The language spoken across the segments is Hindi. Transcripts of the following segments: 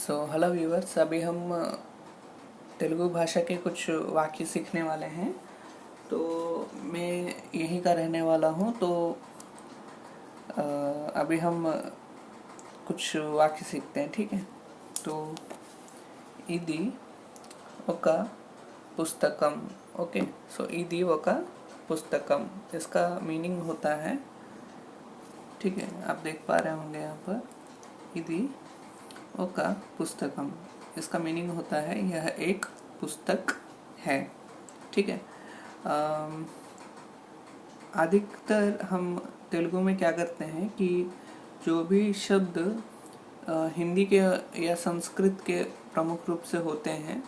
हेलो व्यूअर्स, अभी हम तेलुगु भाषा के कुछ वाक्य सीखने वाले हैं। तो मैं यहीं का रहने वाला हूँ। तो अभी हम कुछ वाक्य सीखते हैं, ठीक है। तो इदी ఒక पुस्तकम, ओके। सो इदी ఒక पुस्तकम, इसका मीनिंग होता है, ठीक है, आप देख पा रहे होंगे यहाँ पर, इदी ఒక पुस्तकम, इसका मीनिंग होता है यह एक पुस्तक है, ठीक है। अधिकतर हम तेलुगु में क्या करते हैं कि जो भी शब्द हिंदी के या संस्कृत के प्रमुख रूप से होते हैं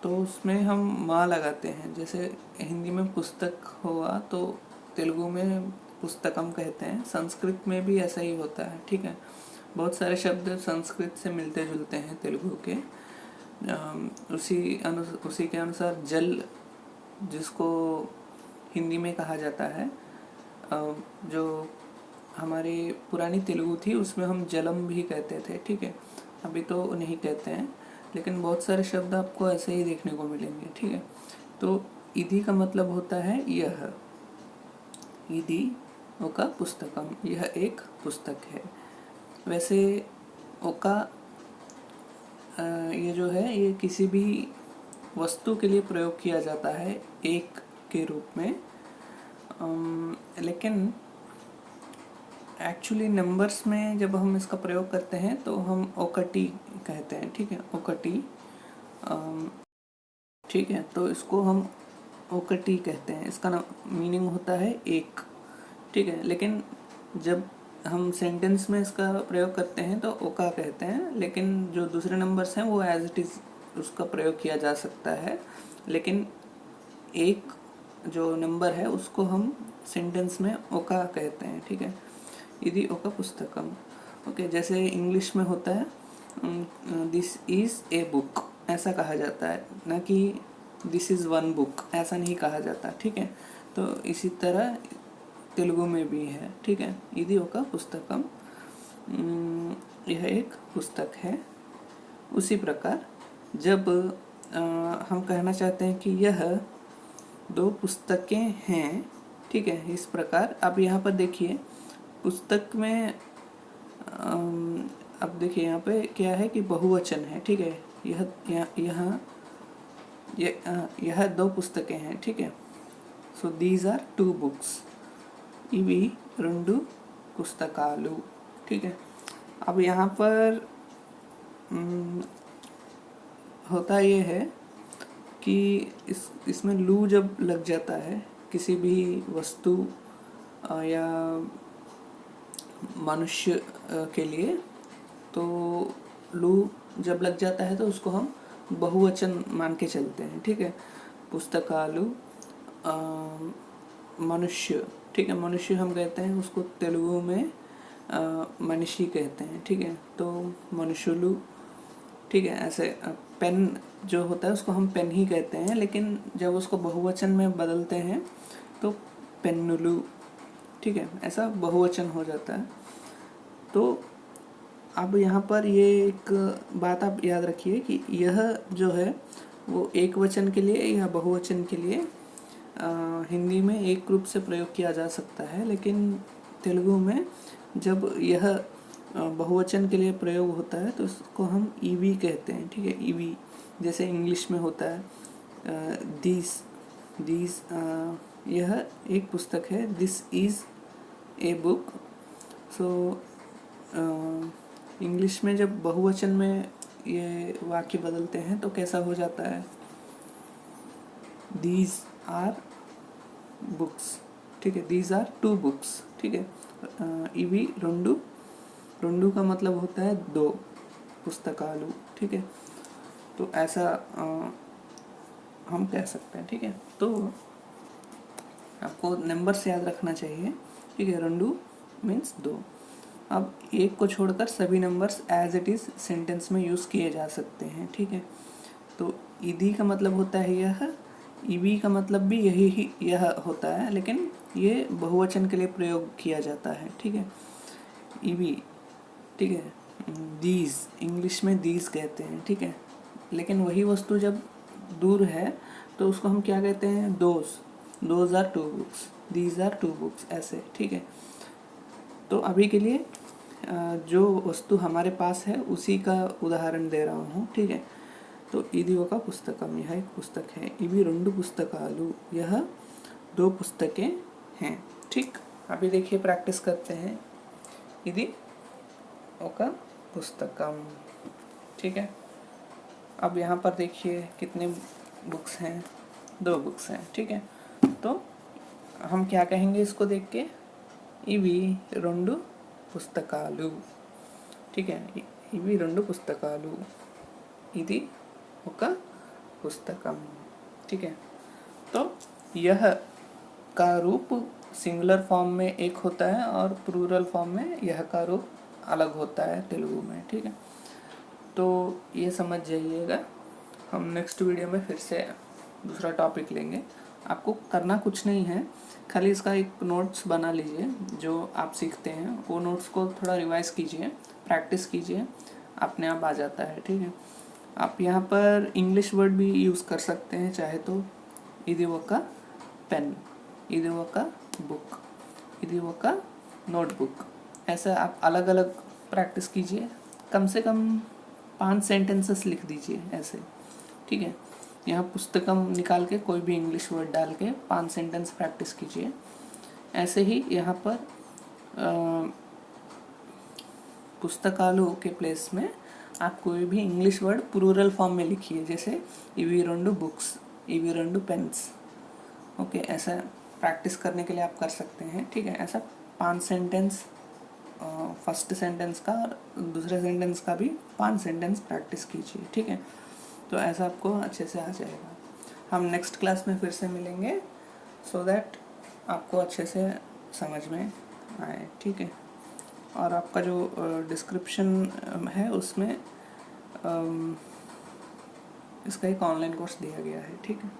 तो उसमें हम माँ लगाते हैं। जैसे हिंदी में पुस्तक हुआ तो तेलुगु में पुस्तकम कहते हैं। संस्कृत में भी ऐसा ही होता है, ठीक है। बहुत सारे शब्द संस्कृत से मिलते जुलते हैं तेलुगु के। उसी के अनुसार जल, जिसको हिंदी में कहा जाता है, जो हमारी पुरानी तेलुगु थी उसमें हम जलम भी कहते थे, ठीक है। अभी तो नहीं कहते हैं, लेकिन बहुत सारे शब्द आपको ऐसे ही देखने को मिलेंगे, ठीक है। तो इदी का मतलब होता है यह, इदी ओका पुस्तकम, यह एक पुस्तक है। वैसे ओका ये जो है ये किसी भी वस्तु के लिए प्रयोग किया जाता है एक के रूप में, लेकिन एक्चुअली नंबर्स में जब हम इसका प्रयोग करते हैं तो हम ओकटी कहते हैं, ठीक है, ओकटी, ठीक है। तो इसको हम ओकटी कहते हैं, इसका मीनिंग होता है एक, ठीक है। लेकिन जब हम सेंटेंस में इसका प्रयोग करते हैं तो ओका कहते हैं, लेकिन जो दूसरे नंबर्स हैं वो एज इट इज़ उसका प्रयोग किया जा सकता है। लेकिन एक जो नंबर है उसको हम सेंटेंस में ओका कहते हैं, ठीक है। इदी ओका पुस्तकम, ओके। जैसे इंग्लिश में होता है दिस इज़ ए बुक, ऐसा कहा जाता है, ना कि दिस इज़ वन बुक, ऐसा नहीं कहा जाता, ठीक है। तो इसी तरह तेलुगु में भी है, ठीक है। इदी ओका पुस्तकम, यह एक पुस्तक है। उसी प्रकार जब हम कहना चाहते हैं कि यह दो पुस्तकें हैं, ठीक है, इस प्रकार अब यहाँ पर देखिए पुस्तक में अब देखिए यहाँ पे क्या है कि बहुवचन है, ठीक है। यह दो पुस्तकें हैं, ठीक है। So these are two books, इवी రెండు पुस्तकालु, ठीक है। अब यहाँ पर होता ये है कि इसमें लू जब लग जाता है किसी भी वस्तु या मनुष्य के लिए, तो लू जब लग जाता है तो उसको हम बहुवचन मान के चलते हैं, ठीक है। पुस्तकालु, मनुष्य, ठीक है। मनुष्य हम कहते हैं उसको तेलुगु में मनुष्य कहते हैं, ठीक है। तो मनुष्युलु, ठीक है। ऐसे पेन जो होता है उसको हम पेन ही कहते हैं, लेकिन जब उसको बहुवचन में बदलते हैं तो पेन्नुलु, ठीक है, ऐसा बहुवचन हो जाता है। तो अब यहाँ पर ये एक बात आप याद रखिए कि यह जो है वो एक वचन के लिए या बहुवचन के लिए हिंदी में एक रूप से प्रयोग किया जा सकता है, लेकिन तेलुगु में जब यह बहुवचन के लिए प्रयोग होता है तो उसको हम ईवी कहते हैं, ठीक है, ईवी। जैसे इंग्लिश में होता है दिस, यह एक पुस्तक है, this is a book. So English में जब बहुवचन में ये वाक्य बदलते हैं तो कैसा हो जाता है, दीज आर बुक्स, ठीक है, दीज आर टू बुक्स, ठीक है। इवी रुंडू का मतलब होता है दो, पुस्तकालु, ठीक है। तो ऐसा हम कह सकते हैं, ठीक है। तो आपको नंबर से याद रखना चाहिए, ठीक है। रुंडू मीन्स दो। अब एक को छोड़कर सभी numbers as it is sentence में यूज़ किए जा सकते हैं, ठीक है। तो इदी का मतलब होता है यह, ईवी का मतलब भी यह होता है, लेकिन ये बहुवचन के लिए प्रयोग किया जाता है, ठीक है, ईवी, ठीक है। दीज, इंग्लिश में दीज कहते हैं, ठीक है। लेकिन वही वस्तु जब दूर है तो उसको हम क्या कहते हैं, those are two books, these are two books, ऐसे, ठीक है। तो अभी के लिए जो वस्तु हमारे पास है उसी का उदाहरण दे रहा हूँ, ठीक है। तो इदी ओका पुस्तकम, यह एक पुस्तक है। इवी रेंडु पुस्तकालु, यह 2 पुस्तकें हैं, ठीक। अभी देखिए प्रैक्टिस करते हैं। इदी ओका पुस्तकम, ठीक है। अब यहाँ पर देखिए कितने बुक्स हैं, 2 बुक्स हैं, ठीक है। तो हम क्या कहेंगे इसको देख के, इवी रेंडु पुस्तकालु, ठीक है। इवी रेंडु पुस्तकालु, इदी ओका पुस्तकम, ठीक है। तो यह का रूप सिंगुलर फॉर्म में एक होता है और प्लूरल फॉर्म में यह का रूप अलग होता है तेलुगु में, ठीक है। तो ये समझ जाइएगा। हम नेक्स्ट वीडियो में फिर से दूसरा टॉपिक लेंगे। आपको करना कुछ नहीं है, खाली इसका एक नोट्स बना लीजिए, जो आप सीखते हैं वो नोट्स को थोड़ा रिवाइज कीजिए, प्रैक्टिस कीजिए, अपने आप आ जाता है, ठीक है। आप यहाँ पर इंग्लिश वर्ड भी यूज़ कर सकते हैं चाहे तो। इदी ओका पेन, इदी ओका बुक, इदी ओका नोटबुक, ऐसा आप अलग अलग प्रैक्टिस कीजिए। कम से कम 5 सेंटेंसेस लिख दीजिए ऐसे, ठीक है। यहाँ पुस्तकम निकाल के कोई भी इंग्लिश वर्ड डाल के 5 सेंटेंस प्रैक्टिस कीजिए। ऐसे ही यहाँ पर पुस्तकालु के प्लेस में आप कोई भी इंग्लिश वर्ड प्लूरल फॉर्म में लिखिए, जैसे इवी रेंडु बुक्स, इवी रेंडु पेन्स, ओके। ऐसा प्रैक्टिस करने के लिए आप कर सकते हैं, ठीक है। ऐसा 5 सेंटेंस, फर्स्ट सेंटेंस का और दूसरे सेंटेंस का भी 5 सेंटेंस प्रैक्टिस कीजिए, ठीक है। तो ऐसा आपको अच्छे से आ जाएगा। हम नेक्स्ट क्लास में फिर से मिलेंगे सो दैट आपको अच्छे से समझ में आए, ठीक है। और आपका जो डिस्क्रिप्शन है उसमें इसका एक ऑनलाइन कोर्स दिया गया है, ठीक है।